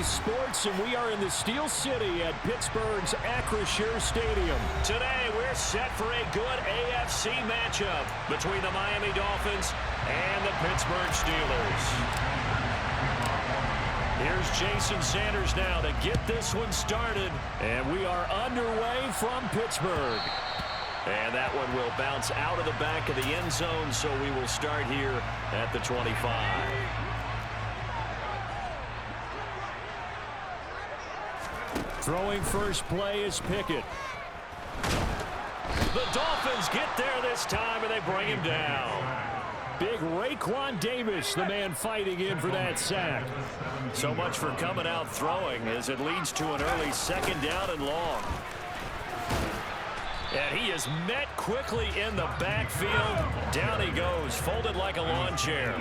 Sports, and we are in the Steel City at Pittsburgh's Acrisure Stadium. Today, we're set for a good AFC matchup between the Miami Dolphins and the Pittsburgh Steelers. Here's Jason Sanders now to get this one started, and we are underway from Pittsburgh. And that one will bounce out of the back of the end zone, so we will start here at the 25. Throwing first play is Pickett. The Dolphins get there this time, and they bring him down. Big Raekwon Davis, the man fighting in for that sack. So much for coming out throwing as it leads to an early second down and long. And he is met quickly in the backfield. Down he goes, folded like a lawn chair.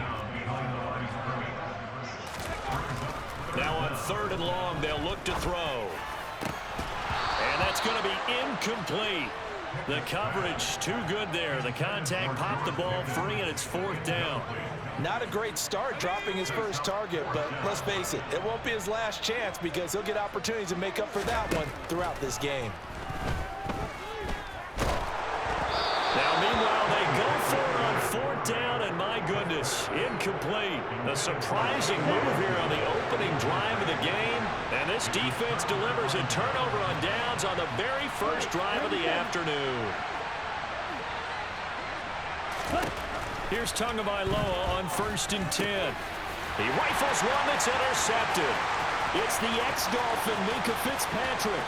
Now on 3rd and long, they'll look to throw. And that's going to be incomplete. The coverage too good there. The contact popped the ball free, and it's 4th down. Not a great start dropping his first target, but let's face it, it won't be his last chance because he'll get opportunities to make up for that one throughout this game. Now, meanwhile, they go for it on 4th down, and my goodness, incomplete. A surprising move here on the opening drive of the game, and this defense delivers a turnover on downs on the very first drive of the afternoon. Here's Tagovailoa on 1st and 10. He rifles one that's intercepted. It's the ex-Dolphin, Minkah Fitzpatrick.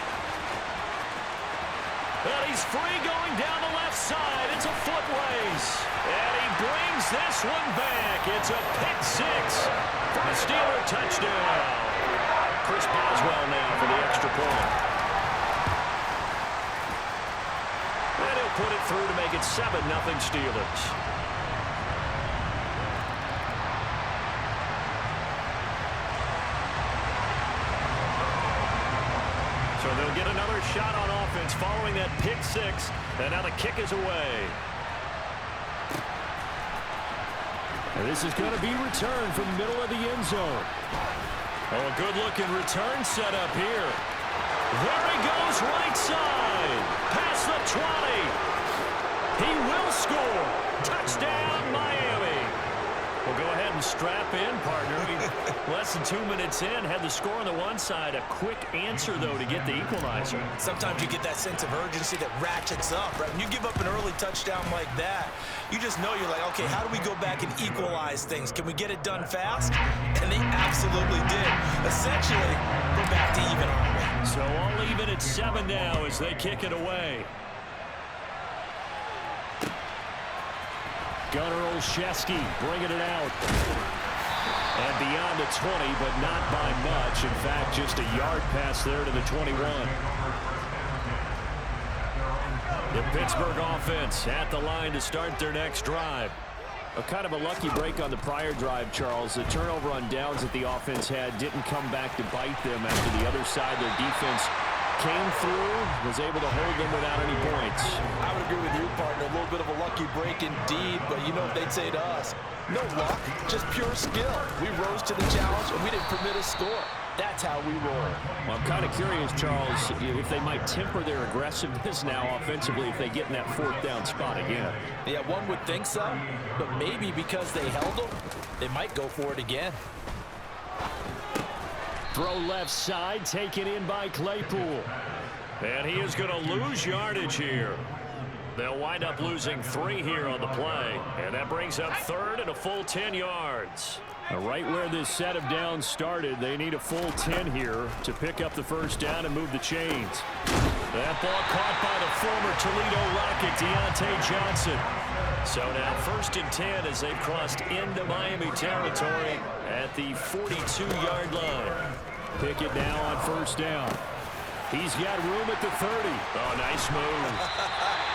And he's free going down the left side. It's a foot race. And he brings this one back. It's a pick six for a Steeler touchdown. Chris Boswell now for the extra point. And he'll put it through to make it 7-0 Steelers. So they'll get another shot on offense following that pick six. And now the kick is away. And this is going to be returned from the middle of the end zone. Oh, a good-looking return set up here. There he goes, right side. Past the 20. He will score. Touchdown, Miami. Well, go ahead and strap in, partner. Less than 2 minutes in, had the score on the one side. A quick answer, though, to get the equalizer. Sometimes you get that sense of urgency that ratchets up, right? When you give up an early touchdown like that, you just know you're like, okay, how do we go back and equalize things? Can we get it done fast? And they absolutely did. Essentially, we're back to even, aren't we? So all even at 7 now as they kick it away. Gunnar Olszewski bringing it out. And beyond the 20, but not by much. In fact, just a yard pass there to the 21. The Pittsburgh offense at the line to start their next drive. A kind of a lucky break on the prior drive, Charles. The turnover on downs that the offense had didn't come back to bite them after the other side. Their defense came through, was able to hold them without any points. I would agree with you, partner. A little bit of a lucky break indeed, but you know what they'd say to us? No luck, just pure skill. We rose to the challenge, and we didn't permit a score. That's how we roll. Well, I'm kind of curious, Charles, if they might temper their aggressiveness now offensively if they get in that 4th down spot again. Yeah, one would think so, but maybe because they held them, they might go for it again. Throw left side, taken in by Claypool. And he is going to lose yardage here. They'll wind up losing 3 here on the play. And that brings up 3rd and a full 10 yards. Right where this set of downs started, they need a full 10 here to pick up the first down and move the chains. That ball caught by the former Toledo Rocket, Deontay Johnson. So now 1st and 10 as they've crossed into Miami territory at the 42-yard line. Pickett now on 1st down. He's got room at the 30. Oh, nice move.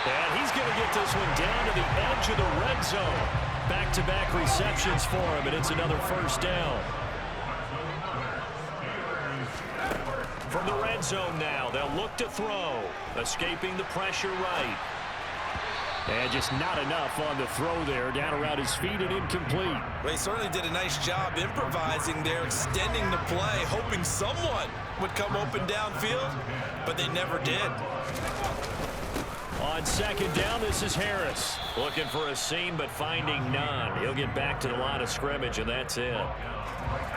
And he's going to get this one down to the edge of the red zone. Back-to-back receptions for him, and it's another 1st down. From the red zone now, they'll look to throw. Escaping the pressure right. And just not enough on the throw there. Down around his feet and incomplete. Well, he certainly did a nice job improvising there, extending the play, hoping someone would come open downfield, but they never did. On second down, this is Harris. Looking for a seam, but finding none. He'll get back to the line of scrimmage, and that's it.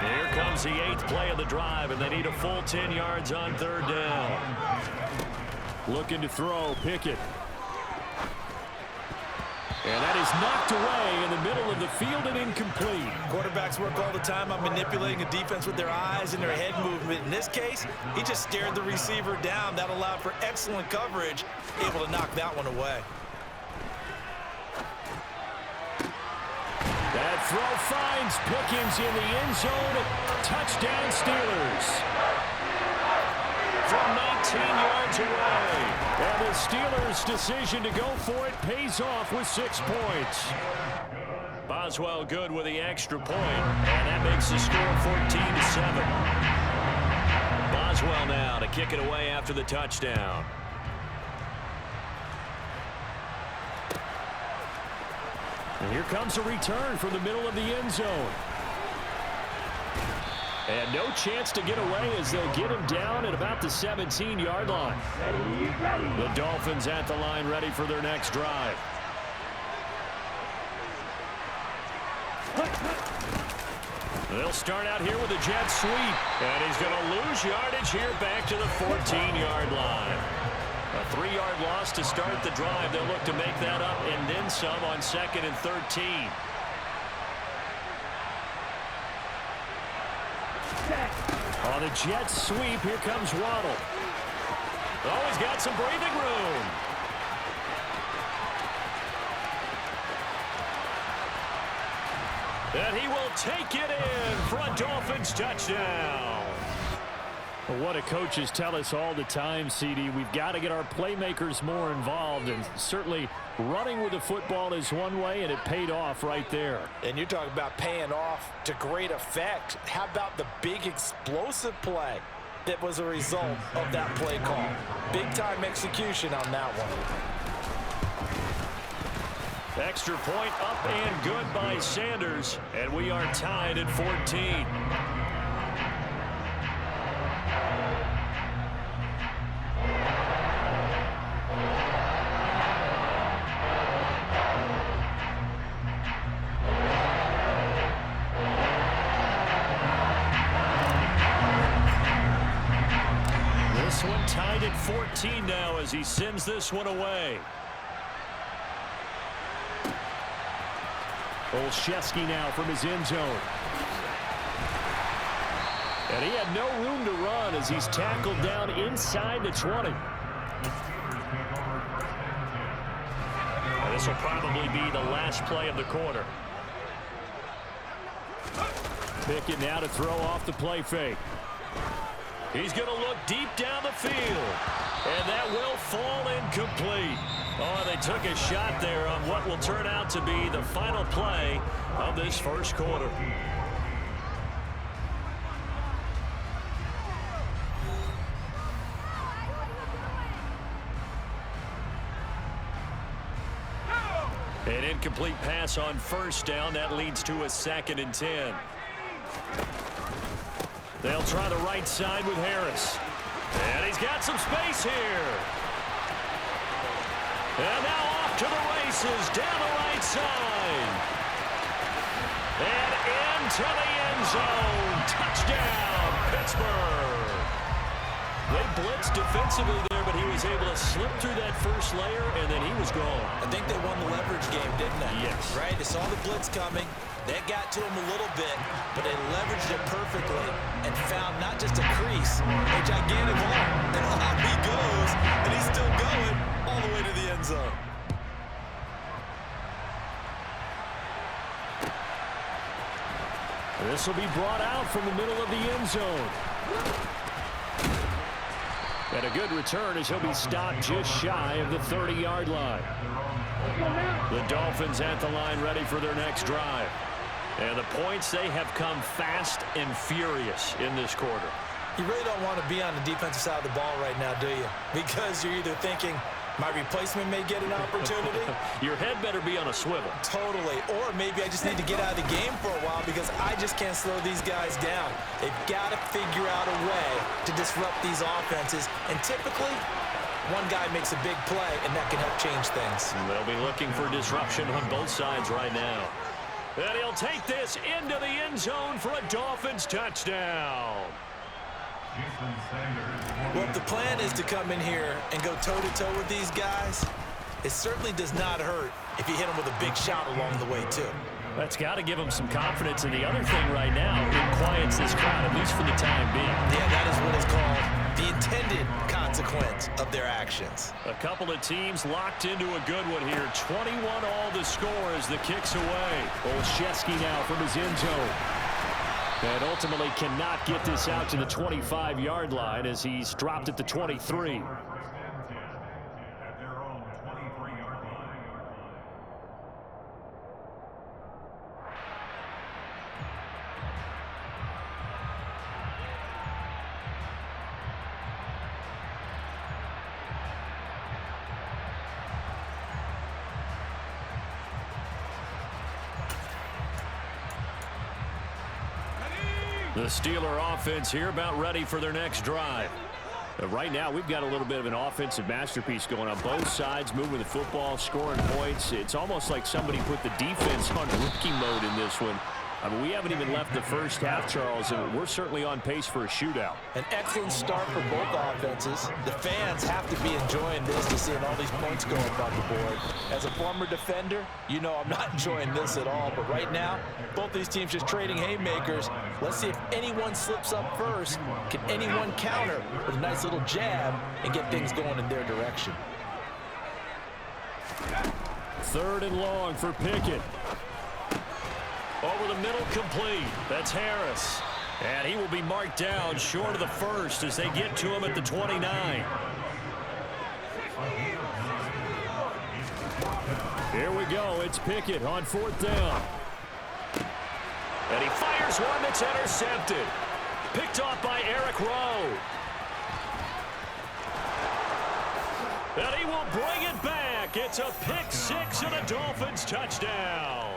Here comes the 8th play of the drive, and they need a full 10 yards on third down. Looking to throw, Pickett. And that is knocked away in the middle of the field and incomplete. Quarterbacks work all the time on manipulating a defense with their eyes and their head movement. In this case, he just stared the receiver down. That allowed for excellent coverage, able to knock that one away. That throw finds Pickens in the end zone. Touchdown Steelers. From 19 yards away. And the Steelers' decision to go for it pays off with 6 points. Boswell good with the extra point, and that makes the score 14-7. Boswell now to kick it away after the touchdown. And here comes a return from the middle of the end zone. And no chance to get away as they'll get him down at about the 17-yard line. The Dolphins at the line ready for their next drive. They'll start out here with a jet sweep. And he's going to lose yardage here back to the 14-yard line. A 3-yard loss to start the drive. They'll look to make that up and then some on 2nd and 13. On the jet sweep, here comes Waddle. Oh, he's got some breathing room. And he will take it in for a Dolphins touchdown. Well, what do coaches tell us all the time, CD? We've got to get our playmakers more involved, and certainly running with the football is one way, and it paid off right there. And you're talking about paying off to great effect. How about the big explosive play that was a result of that play call? Big-time execution on that one. Extra point up and good by Sanders, and we are tied at 14. This one tied at 14 now as he sends this one away. Olszewski now from his end zone. And he had no room to run as he's tackled down inside the 20. And this will probably be the last play of the quarter. Pickett now to throw off the play fake. He's going to look deep down the field. And that will fall incomplete. Oh, they took a shot there on what will turn out to be the final play of this first quarter. An incomplete pass on first down. That leads to a 2nd and 10. They'll try the right side with Harris. And he's got some space here. And now off to the races down the right side. And into the end zone. Touchdown, Pittsburgh. They blitzed defensively there, but he was able to slip through that first layer, and then he was gone. I think they won the leverage game, didn't they? Yes. Right? They saw the blitz coming. That got to him a little bit, but they leveraged it perfectly and found not just a crease, a gigantic hole. And off he goes, and he's still going all the way to the end zone. This will be brought out from the middle of the end zone. And a good return as he'll be stopped just shy of the 30-yard line. The Dolphins at the line ready for their next drive. And the points, they have come fast and furious in this quarter. You really don't want to be on the defensive side of the ball right now, do you? Because you're either thinking, My replacement may get an opportunity. Your head better be on a swivel. Totally. Or maybe I just need to get out of the game for a while because I just can't slow these guys down. They've got to figure out a way to disrupt these offenses. And typically, one guy makes a big play, and that can help change things. They'll be looking for disruption on both sides right now. And he'll take this into the end zone for a Dolphins touchdown. Well, if the plan is to come in here and go toe-to-toe with these guys, it certainly does not hurt if you hit them with a big shot along the way, too. That's got to give them some confidence. And the other thing right now, it quiets this crowd, at least for the time being. Yeah, that is what is called the intended consequence of their actions. A couple of teams locked into a good one here. 21-all the score as the kick's away. Olszewski now from his end zone. And ultimately cannot get this out to the 25-yard line as he's dropped at the 23. The Steeler offense here about ready for their next drive. Right now, we've got a little bit of an offensive masterpiece going on. Both sides moving the football, scoring points. It's almost like somebody put the defense on rookie mode in this one. I mean, we haven't even left the first half, Charles, and we're certainly on pace for a shootout. An excellent start for both offenses. The fans have to be enjoying this to seeing all these points go up on the board. As a former defender, you know I'm not enjoying this at all. But right now, both these teams just trading haymakers. Let's see if anyone slips up first. Can anyone counter with a nice little jab and get things going in their direction? 3rd and long for Pickett. Over the middle, complete. That's Harris. And he will be marked down short of the first as they get to him at the 29. Here we go. It's Pickett on 4th down. And he fires one that's intercepted. Picked off by Eric Rowe. And he will bring it back. It's a pick six and a Dolphins touchdown.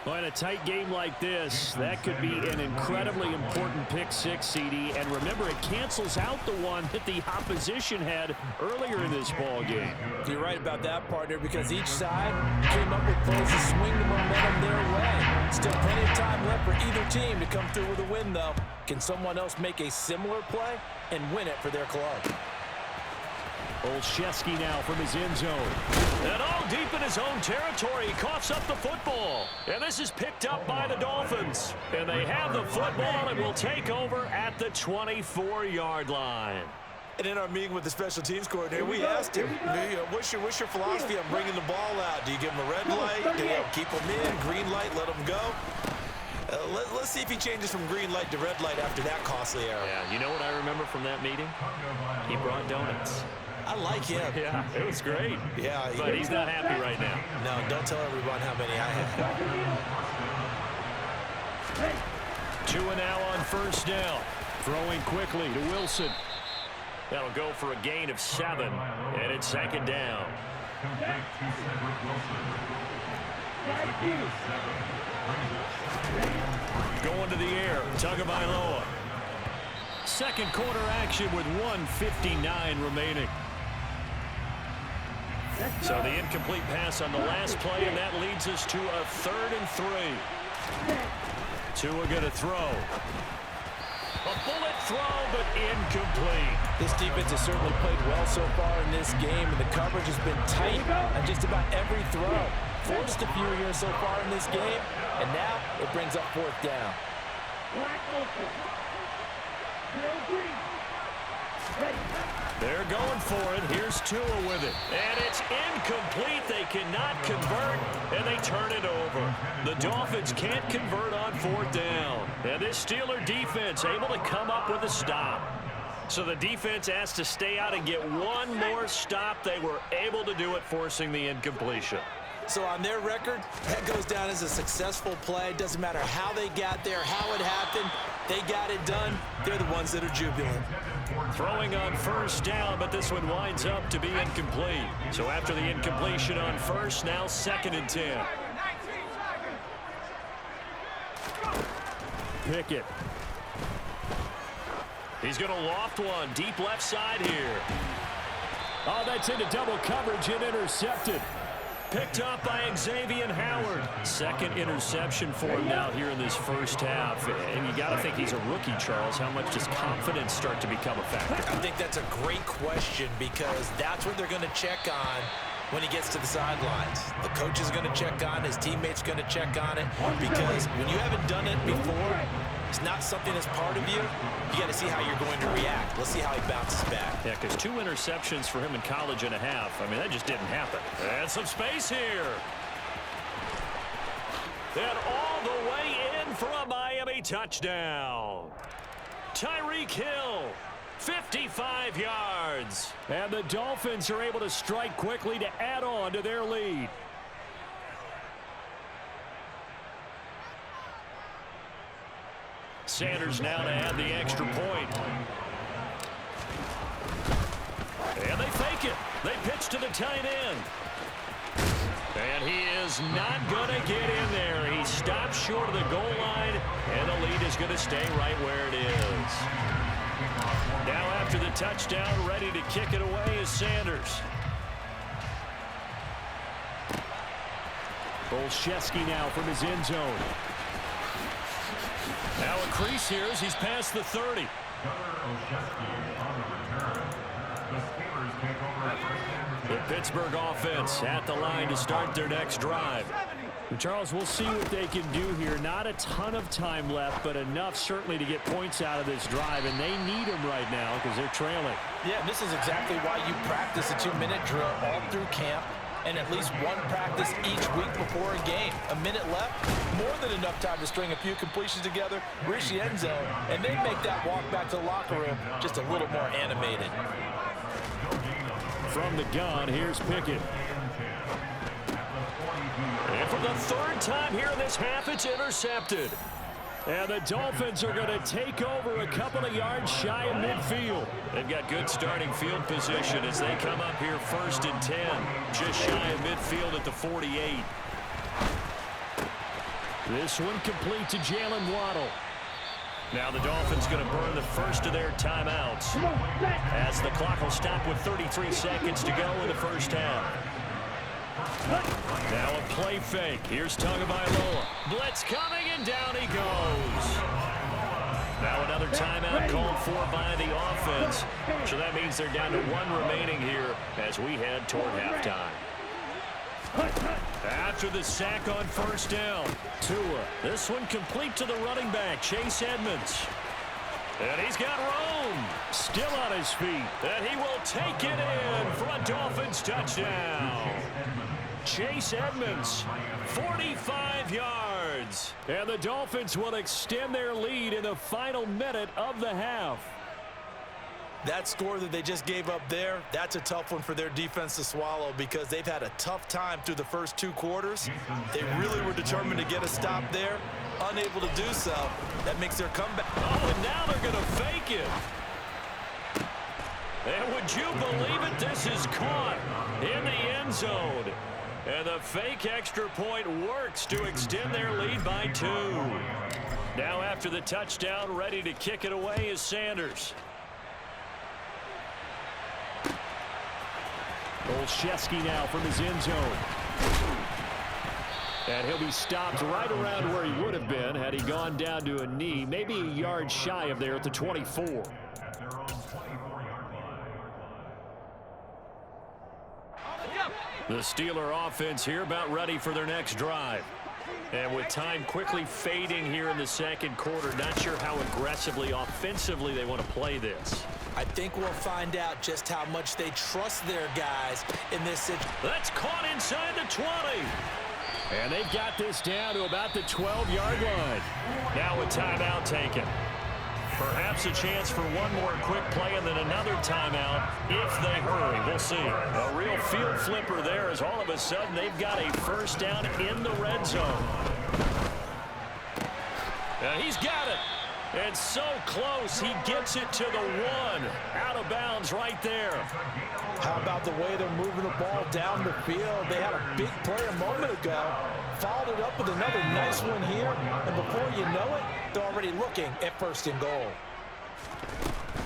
Well, in a tight game like this, that could be an incredibly important pick six, CD. And remember, it cancels out the one that the opposition had earlier in this ball game. You're right about that, partner, because each side came up with plays to swing the momentum their way. Still plenty of time left for either team to come through with a win, though. Can someone else make a similar play and win it for their club? Olszewski now from his end zone. And all deep in his own territory, he coughs up the football. And this is picked up by the Dolphins. And they have the football and will take over at the 24-yard line. And in our meeting with the special teams coordinator, we asked him, what's your philosophy on bringing the ball out? Do you give him a red light? Do you keep him in? Green light, let him go? Let's see if he changes from green light to red light after that costly error. Yeah, you know what I remember from that meeting? He brought donuts. I like him. Yeah, it was great. Yeah, but he's not happy right now. No, don't tell everyone how many I have. 2 now on 1st down. Throwing quickly to Wilson. That'll go for a gain of 7, and it's 2nd down. Going to the air, Tagovailoa. Second quarter action with 1:59 remaining. So the incomplete pass on the last play, and that leads us to a 3rd and 3. Tua going to throw. A bullet throw, but incomplete. This defense has certainly played well so far in this game, and the coverage has been tight on just about every throw. Forced a few here so far in this game, and now it brings up 4th down. They're going for it. Here's Tua with it. And it's incomplete. They cannot convert, and they turn it over. The Dolphins can't convert on 4th down. And this Steeler defense able to come up with a stop. So the defense has to stay out and get one more stop. They were able to do it, forcing the incompletion. So on their record, that goes down as a successful play. Doesn't matter how they got there, how it happened. They got it done. They're the ones that are jubilant. Throwing on first down, but this one winds up to be incomplete. So after the incompletion on first, now 2nd and 10. Pickett. He's going to loft one deep left side here. Oh, that's into double coverage and intercepted. Picked up by Xavier Howard. 2nd interception for him now here in this first half. And you got to think he's a rookie, Charles. How much does confidence start to become a factor? I think that's a great question because that's what they're going to check on when he gets to the sidelines. The coach is going to check on, his teammates going to check on it, because when you haven't done it before, it's not something that's part of you. You got to see how you're going to react. Let's see how he bounces back. Yeah, because 2 interceptions for him in college and a half. I mean, that just didn't happen. And some space here. And all the way in for a Miami touchdown. Tyreek Hill, 55 yards. And the Dolphins are able to strike quickly to add on to their lead. Sanders now to add the extra point. And they fake it. They pitch to the tight end. And he is not going to get in there. He stops short of the goal line, and the lead is going to stay right where it is. Now after the touchdown, ready to kick it away is Sanders. Olszewski now from his end zone. Now a crease here as he's past the 30. The Pittsburgh offense at the line to start their next drive. And Charles, we'll see what they can do here. Not a ton of time left, but enough certainly to get points out of this drive, and they need them right now because they're trailing. Yeah, this is exactly why you practice a 2-minute drill all through camp, and at least one practice each week before a game. A minute left, more than enough time to string a few completions together, reach the end zone, and then make that walk back to the locker room just a little more animated. From the gun, here's Pickett. And for the 3rd time here in this half, it's intercepted. And the Dolphins are going to take over a couple of yards shy of midfield. They've got good starting field position as they come up here 1st and 10. Just shy of midfield at the 48. This one complete to Jalen Waddle. Now the Dolphins going to burn the first of their timeouts as the clock will stop with 33 seconds to go in the first half. Now a play fake. Here's Tagovailoa. Blitz coming, and down he goes. Now another timeout called for by the offense. So that means they're down to 1 remaining here as we head toward halftime. After the sack on first down, Tua. This one complete to the running back, Chase Edmonds. And he's got room. Still on his feet. And he will take it in for a Dolphins touchdown. Chase Edmonds, 45 yards. And the Dolphins will extend their lead in the final minute of the half. That score that they just gave up there, that's a tough one for their defense to swallow because they've had a tough time through the first 2 quarters. They really were determined to get a stop there, unable to do so. That makes their comeback. Oh, and now they're going to fake it. And would you believe it? This is caught in the end zone. And the fake extra point works to extend their lead by 2. Now after the touchdown, ready to kick it away is Sanders. Olszewski now from his end zone. And he'll be stopped right around where he would have been had he gone down to a knee, maybe a yard shy of there at the 24. The Steeler offense here about ready for their next drive. And with time quickly fading here in the second quarter, not sure how aggressively, offensively they want to play this. I think we'll find out just how much they trust their guys in this situation. That's caught inside the 20. And they've got this down to about the 12-yard line. Now a timeout taken. Perhaps a chance for one more quick play and then another timeout if they hurry. We'll see. A real field flipper there as all of a sudden they've got a first down in the red zone. And he's got it. And so close, he gets it to the 1. Out of bounds right there. How about the way they're moving the ball down the field? They had a big play a moment ago. Followed it up with another nice one here. And before you know it, they're already looking at 1st and goal.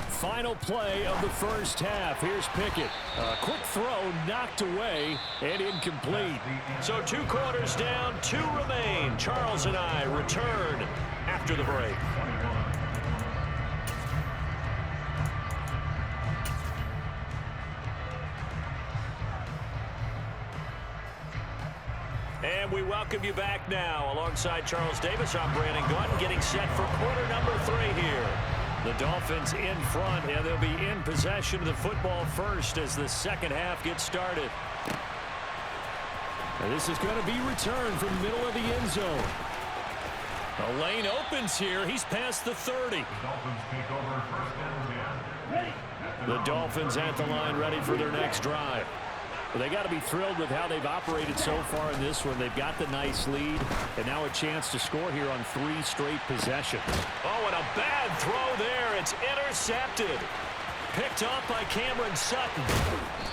Final play of the first half. Here's Pickett. A quick throw knocked away and incomplete. So 2 quarters down, 2 remain. Charles and I return after the break. And we welcome you back now. Alongside Charles Davis, I'm Brandon Gunn, getting set for quarter number 3 here. The Dolphins in front, and they'll be in possession of the football first as the second half gets started. And this is going to be returned from the middle of the end zone. The lane opens here. He's past the 30. The Dolphins at the line, ready for their next drive. Well, they got to be thrilled with how they've operated so far in this one. They've got the nice lead, and now a chance to score here on 3 straight possessions. Oh, and a bad throw there. It's intercepted. Picked off by Cameron Sutton.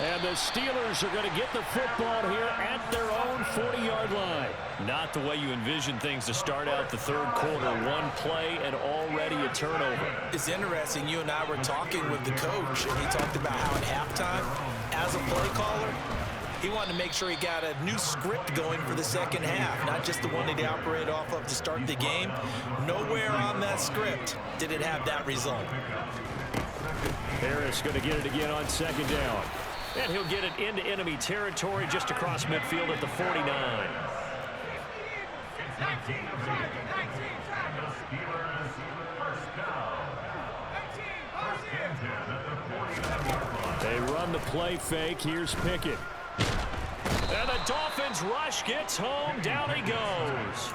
And the Steelers are going to get the football here at their own 40-yard line. Not the way you envision things to start out the third quarter. 1 play and already a turnover. It's interesting. You and I were talking with the coach, and he talked about how at halftime, as a play caller, he wanted to make sure he got a new script going for the second half, not just the one that he operated off of to start the game. Nowhere on that script did it have that result. Harris going to get it again on 2nd down. And he'll get it into enemy territory just across midfield at the 49. They run the play fake. Here's Pickett. And the Dolphins rush gets home. Down he goes.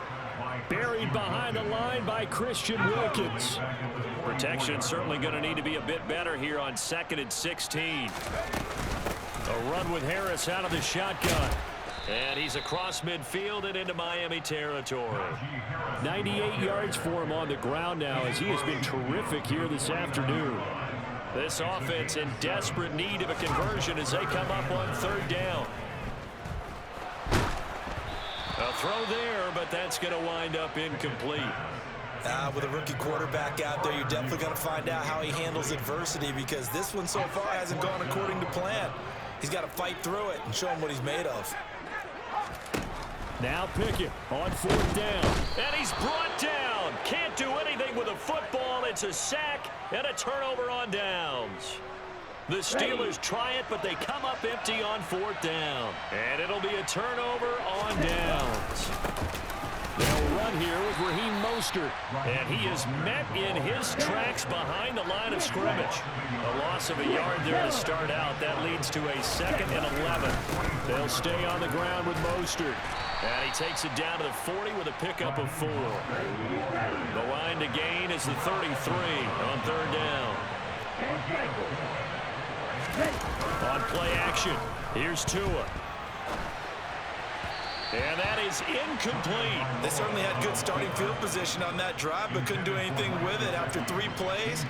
Buried behind the line by Christian Wilkins. Protection certainly going to need to be a bit better here on 2nd and 16. A run with Harris out of the shotgun. And he's across midfield and into Miami territory. 98 yards for him on the ground now as he has been terrific here this afternoon. This offense in desperate need of a conversion as they come up on 3rd down. A throw there, but that's going to wind up incomplete. With a rookie quarterback out there, you're definitely going to find out how he handles adversity, because this one so far hasn't gone according to plan. He's got to fight through it and show him what he's made of. Now Pickett on 4th down. And he's brought down. Can't do anything with a football. It's a sack and a turnover on downs. The Steelers try it, but they come up empty on 4th down. And it'll be a turnover on downs. They'll run here with Raheem Mostert. And he is met in his tracks behind the line of scrimmage. A loss of a yard there to start out. That leads to a 2nd and 11. They'll stay on the ground with Mostert. And he takes it down to the 40 with a pickup of 4. The line to gain is the 33 on 3rd down. On play action, here's Tua. And that is incomplete. They certainly had good starting field position on that drive, but couldn't do anything with it after 3 plays.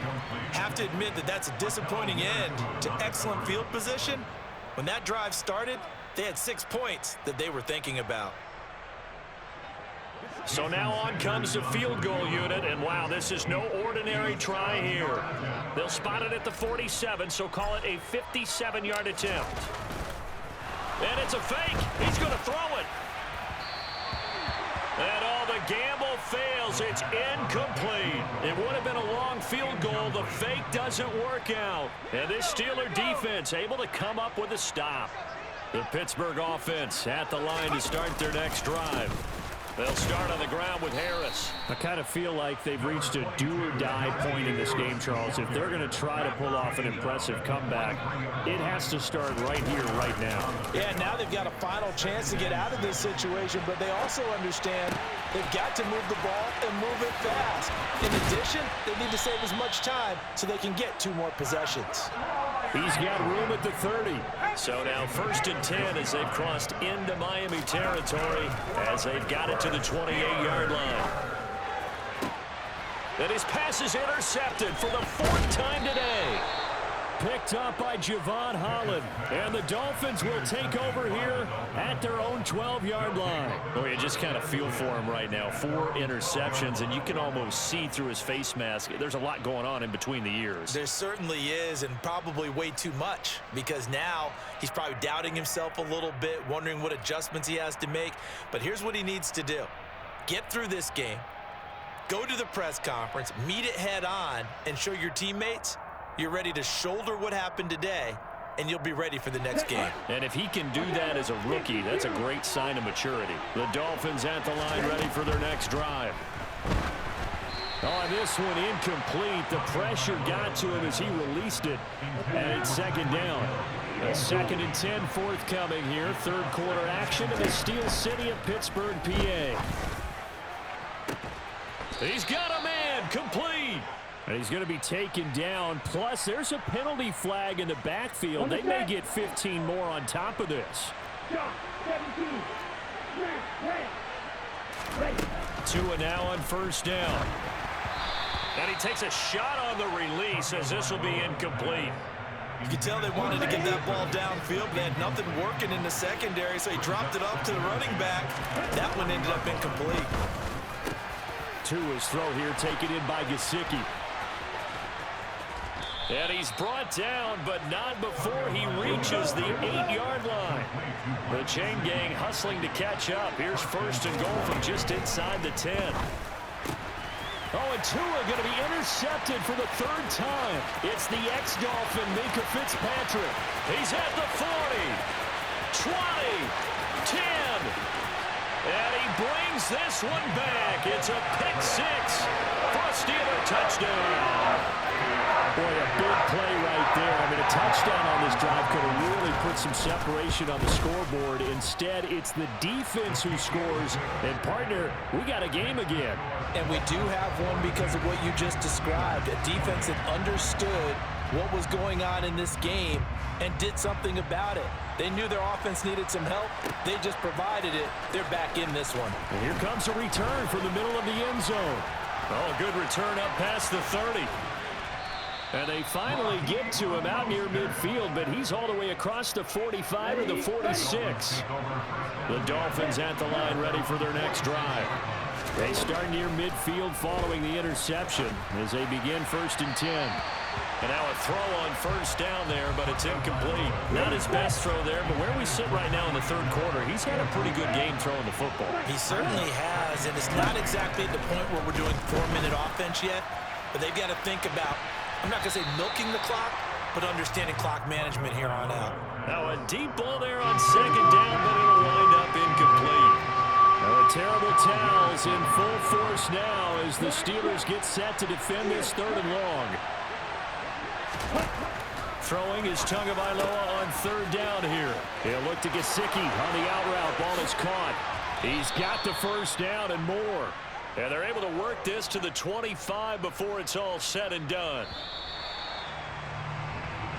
Have to admit that that's a disappointing end to excellent field position. When that drive started, they had 6 points that they were thinking about. So now on comes the field goal unit, and wow, this is no ordinary try here. They'll spot it at the 47, so call it a 57-yard attempt. And it's a fake. He's going to throw it. And all the gamble fails. It's incomplete. It would have been a long field goal. The fake doesn't work out. And this Steeler defense able to come up with a stop. The Pittsburgh offense at the line to start their next drive. They'll start on the ground with Harris. I kind of feel like they've reached a do-or-die point in this game, Charles. If they're going to try to pull off an impressive comeback, it has to start right here, right now. Yeah, now they've got a final chance to get out of this situation, but they also understand they've got to move the ball and move it fast. In addition, they need to save as much time so they can get 2 more possessions. He's got room at the 30. So now 1st and 10 as they've crossed into Miami territory as they've got it to the 28-yard line. And his pass is intercepted for the 4th time today. Picked up by Javon Holland. And the Dolphins will take over here at their own 12-yard line. Oh, you just kind of feel for him right now. 4 interceptions, and you can almost see through his face mask. There's a lot going on in between the ears. There certainly is, and probably way too much, because now he's probably doubting himself a little bit, wondering what adjustments he has to make. But here's what he needs to do. Get through this game, go to the press conference, meet it head on, and show your teammates you're ready to shoulder what happened today, and you'll be ready for the next game. And if he can do that as a rookie, that's a great sign of maturity. The Dolphins at the line ready for their next drive. On this one, incomplete. The pressure got to him as he released it, and it's 2nd down. A 2nd and 10 forthcoming here. 3rd quarter action in the Steel City of Pittsburgh, PA. He's got a man, complete. And he's going to be taken down. Plus, there's a penalty flag in the backfield. They may get 15 more on top of this. 2 and now on 1st down. And he takes a shot on the release as this will be incomplete. You can tell they wanted to get that ball downfield, but they had nothing working in the secondary, so he dropped it up to the running back. That one ended up incomplete. Tua's throw here taken in by Gesicki. And he's brought down, but not before he reaches the 8-yard line. The chain gang hustling to catch up. Here's 1st and goal from just inside the 10. Oh, and Tua going to be intercepted for the 3rd time. It's the ex-Dolphin, Minka Fitzpatrick. He's at the 40, 20, 10. And he brings this one back. It's a pick 6 for a Steeler touchdown. Boy, a big play right there. I mean, a touchdown on this drive could have really put some separation on the scoreboard. Instead, it's the defense who scores. And, partner, we got a game again. And we do have one because of what you just described. A defense that understood what was going on in this game and did something about it. They knew their offense needed some help. They just provided it. They're back in this one. And here comes a return from the middle of the end zone. Oh, good return up past the 30. And they finally get to him out near midfield, but he's all the way across the 45 or the 46. The Dolphins at the line ready for their next drive. They start near midfield following the interception as they begin 1st and 10. And now a throw on 1st down there, but it's incomplete. Not his best throw there, but where we sit right now in the 3rd quarter, he's had a pretty good game throwing the football. He certainly has, and it's not exactly at the point where we're doing 4-minute offense yet, but they've got to think about, I'm not going to say milking the clock, but understanding clock management here on out. Now a deep ball there on 2nd down, but it'll wind up incomplete. Now the terrible towels in full force now as the Steelers get set to defend this 3rd and long. Throwing is Tagovailoa on 3rd down here. He'll look to Gesicki on the out route. Ball is caught. He's got the 1st down and more. And they're able to work this to the 25 before it's all said and done.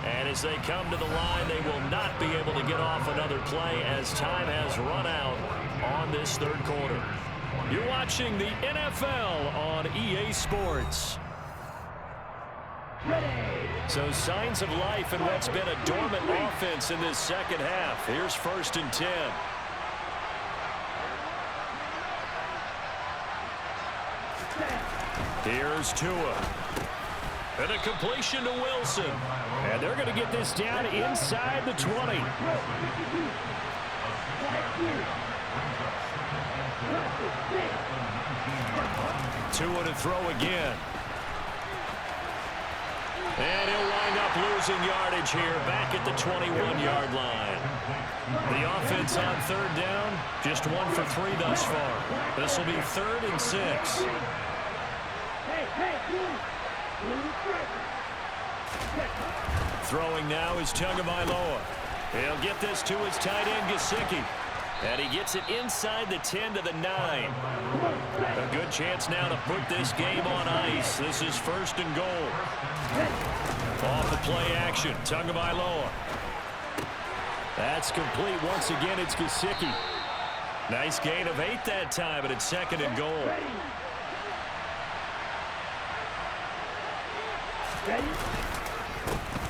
And as they come to the line, they will not be able to get off another play as time has run out on this 3rd quarter. You're watching the NFL on EA Sports. So signs of life in what's been a dormant offense in this 2nd half. Here's 1st and 10. Here's Tua. And a completion to Wilson. And they're going to get this down inside the 20. Tua to throw again. And he'll wind up losing yardage here back at the 21-yard line. The offense on 3rd down, just 1 for 3 thus far. This will be 3rd and 6. Throwing now is Tagovailoa. He'll get this to his tight end, Gesicki. And he gets it inside the 10 to the 9. A good chance now to put this game on ice. This is 1st and goal. Off the play action, Tagovailoa. That's complete. Once again, it's Gesicki. Nice gain of 8 that time, but it's 2nd and goal.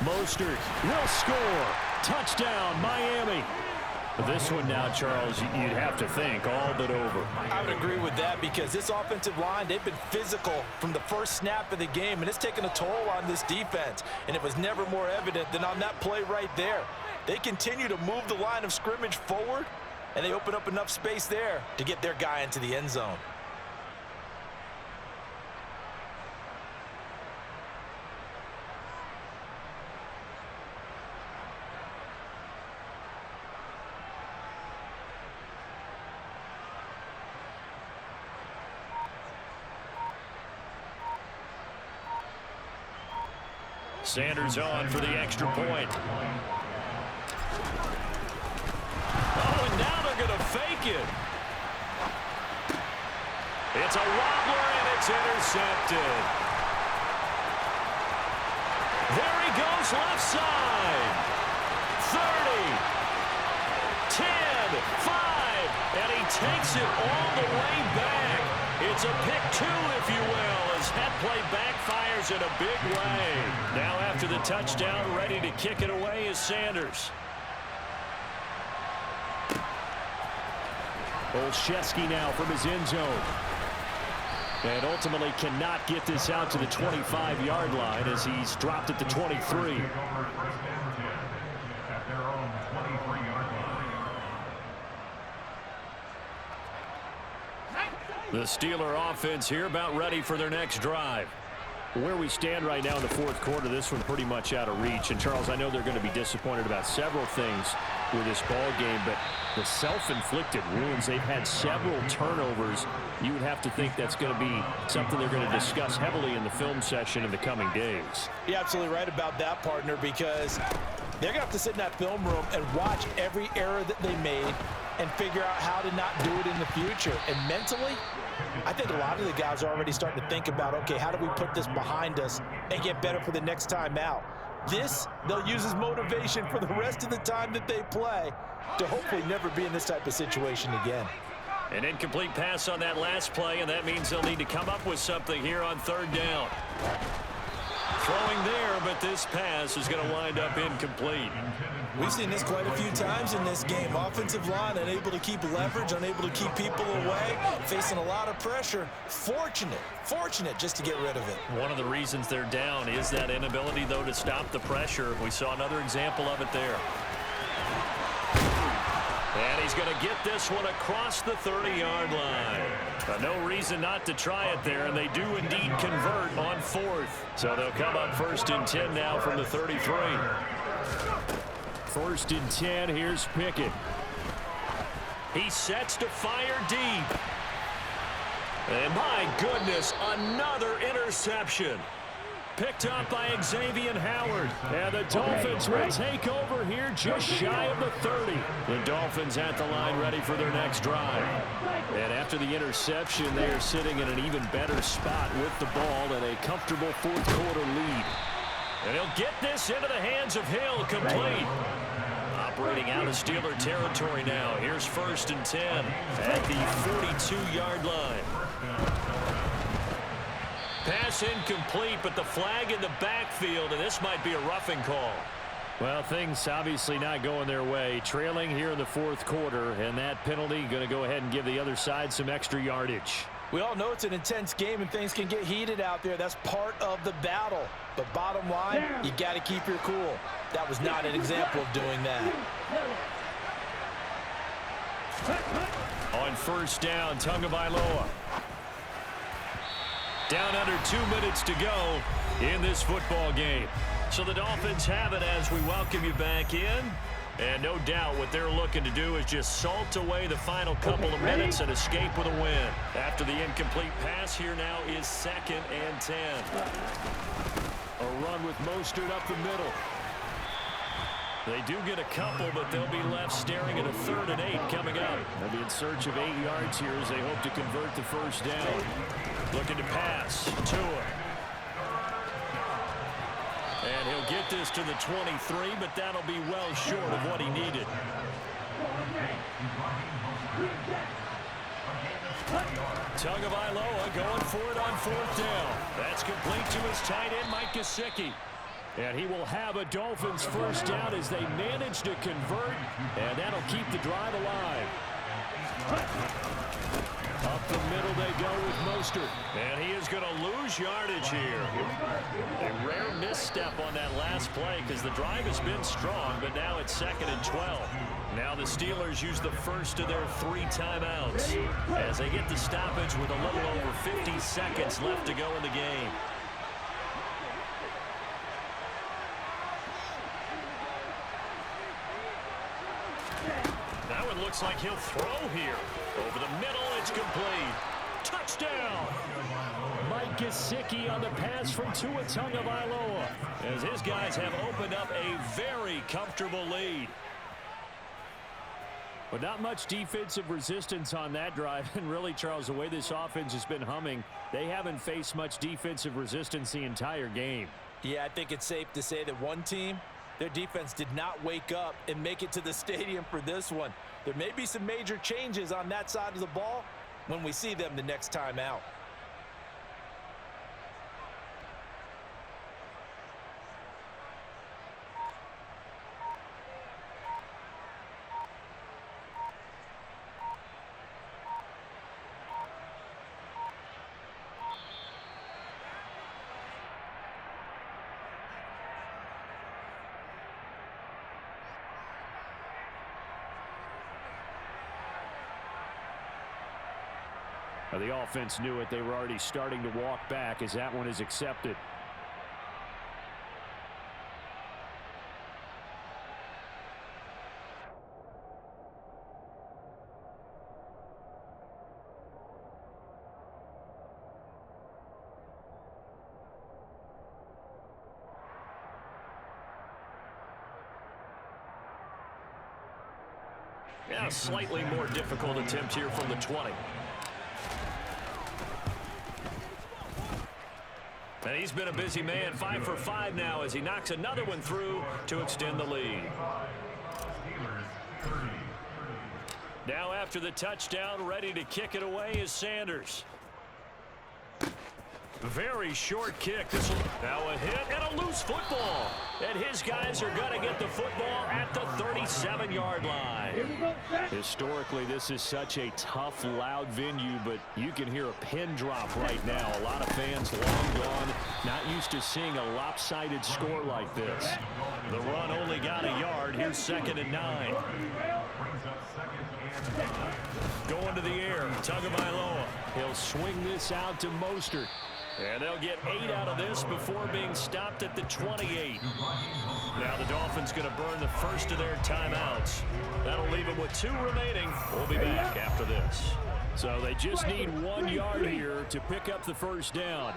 Mostert will score. Touchdown, Miami. This one now, Charles, you'd have to think all but over. I would agree with that because this offensive line, they've been physical from the first snap of the game, and it's taken a toll on this defense, and it was never more evident than on that play right there. They continue to move the line of scrimmage forward, and they open up enough space there to get their guy into the end zone. Sanders on for the extra point. Oh, and now they're going to fake it. It's a wobbler, and it's intercepted. There he goes, left side. 30, 10, 5, and he takes it all the way back. It's a pick two, if you will, as that play backfires in a big way. Now after the touchdown, ready to kick it away is Sanders. Olszewski now from his end zone. And ultimately cannot get this out to the 25-yard line as he's dropped at the 23. The Steeler offense here about ready for their next drive. Where we stand right now in the fourth quarter, this one pretty much out of reach. And, Charles, I know they're going to be disappointed about several things with this ball game, but the self-inflicted wounds, they've had several turnovers. You would have to think that's going to be something they're going to discuss heavily in the film session in the coming days. You're absolutely right about that, partner, because they're going to have to sit in that film room and watch every error that they made and figure out how to not do it in the future. And mentally, I think a lot of the guys are already starting to think about, okay, how do we put this behind us and get better for the next time out? This, they'll use as motivation for the rest of the time that they play to hopefully never be in this type of situation again. An incomplete pass on that last play, and that means they'll need to come up with something here on third down. Throwing there, but this pass is going to wind up incomplete. We've seen this quite a few times in this game. Offensive line unable to keep leverage, unable to keep people away, facing a lot of pressure. Fortunate just to get rid of it. One of the reasons they're down is that inability, though, to stop the pressure. We saw another example of it there. And he's going to get this one across the 30-yard line. No reason not to try it there, and they do indeed convert on fourth. So they'll come up 1st and 10 now from the 33. 1st and 10, here's Pickett. He sets to fire deep. And my goodness, another interception. Picked up by Xavier Howard. And the Dolphins will take over here just shy of the 30. The Dolphins at the line ready for their next drive. And after the interception, they are sitting in an even better spot with the ball and a comfortable fourth quarter lead. And he'll get this into the hands of Hill, complete. Operating out of Steeler territory now. Here's 1st and 10 at the 42-yard line. Pass incomplete, but the flag in the backfield, and this might be a roughing call. Well, things obviously not going their way. Trailing here in the fourth quarter, and that penalty going to go ahead and give the other side some extra yardage. We all know it's an intense game and things can get heated out there. That's part of the battle. But bottom line, you got to keep your cool. That was not an example of doing that. On 1st down, Tagovailoa. Down under 2 minutes to go in this football game. So the Dolphins have it as we welcome you back in. And no doubt what they're looking to do is just salt away the final couple of minutes and escape with a win. After the incomplete pass, here now is 2nd and 10. A run with Mostert up the middle. They do get a couple, but they'll be left staring at a 3rd and 8 coming up. They'll be in search of 8 yards here as they hope to convert the 1st down. Looking to pass. Tua. And he'll get this to the 23, but that'll be well short of what he needed. Tagovailoa going for it on 4th down. That's complete to his tight end, Mike Gesicki. And he will have a Dolphins first down as they manage to convert, and that'll keep the drive alive. Up the middle they go with Mostert. And he is going to lose yardage here. A rare misstep on that last play because the drive has been strong, but now it's 2nd and 12. Now the Steelers use the first of their 3 timeouts as they get the stoppage with a little over 50 seconds left to go in the game. That one looks like he'll throw here. Over the middle, it's complete. Touchdown! Mike Gesicki on the pass from Tua Tagovailoa as his guys have opened up a very comfortable lead. But not much defensive resistance on that drive. And really, Charles, the way this offense has been humming, they haven't faced much defensive resistance the entire game. Yeah, I think it's safe to say that one team, their defense did not wake up and make it to the stadium for this one. There may be some major changes on that side of the ball when we see them the next time out. The offense knew it. They were already starting to walk back as that one is accepted. Yeah, slightly more difficult attempt here from the 20. And he's been a busy man, 5 for 5 now as he knocks another one through to extend the lead. Now after the touchdown, ready to kick it away is Sanders. Very short kick. This will now a hit and a loose football. And his guys are going to get the football at the 37-yard line. Historically, this is such a tough, loud venue, but you can hear a pin drop right now. A lot of fans long gone, not used to seeing a lopsided score like this. The run only got a yard. Here's 2nd and 9. Going to the air, Tagovailoa. He'll swing this out to Mostert. And they'll get 8 out of this before being stopped at the 28. Now the Dolphins going to burn the first of their timeouts. That'll leave them with 2 remaining. We'll be back after this. So they just need 1 yard here to pick up the first down.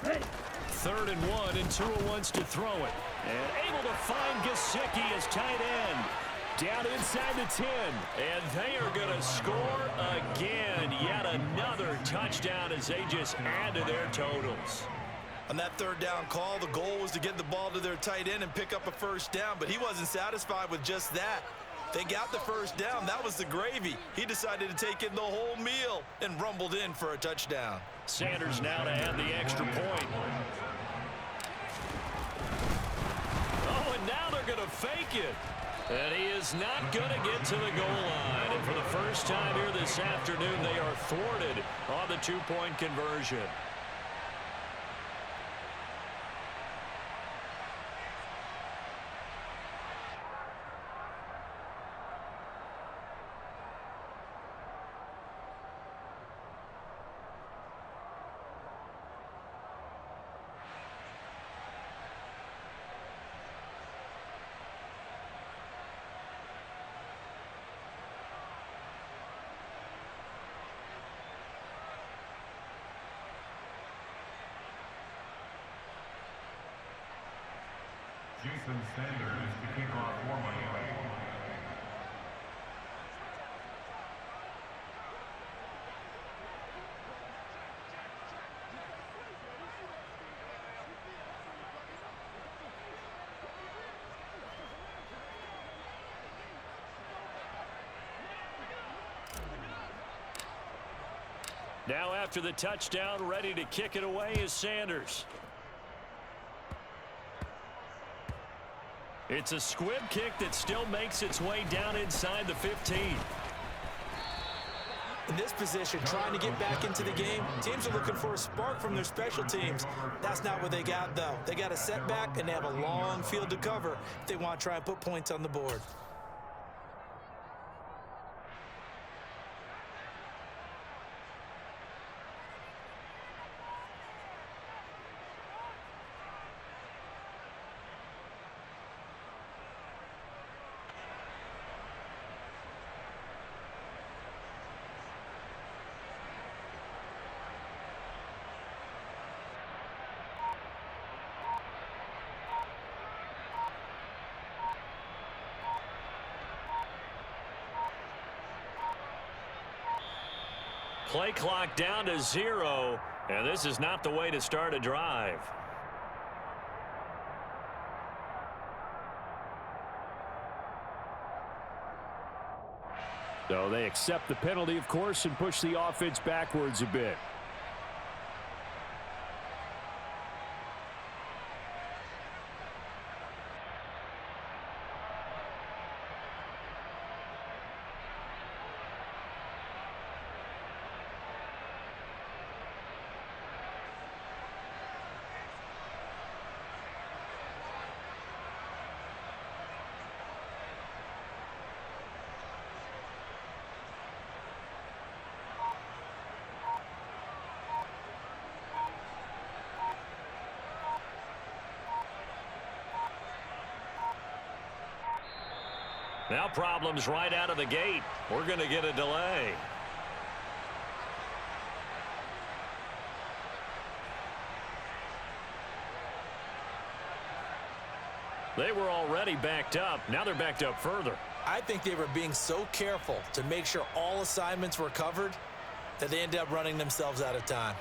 3rd and 1, and Tua wants to throw it. And able to find Gesicki as tight end. Down inside the 10. And they are going to score again. Yet another touchdown as they just add to their totals. On that 3rd down call, the goal was to get the ball to their tight end and pick up a first down, but he wasn't satisfied with just that. They got the first down. That was the gravy. He decided to take in the whole meal and rumbled in for a touchdown. Sanders now to add the extra point. Oh, and now they're going to fake it. And he is not going to get to the goal line. And for the first time here this afternoon, they are thwarted on the 2-point conversion. Jason Sanders to kick off for Miami. Now after the touchdown, ready to kick it away is Sanders. It's a squib kick that still makes its way down inside the 15. In this position, trying to get back into the game, teams are looking for a spark from their special teams. That's not what they got, though. They got a setback, and they have a long field to cover if they want to try and put points on the board. Play clock down to 0, and this is not the way to start a drive. So they accept the penalty, of course, and push the offense backwards a bit. Now problems right out of the gate. We're going to get a delay. They were already backed up. Now they're backed up further. I think they were being so careful to make sure all assignments were covered that they ended up running themselves out of time.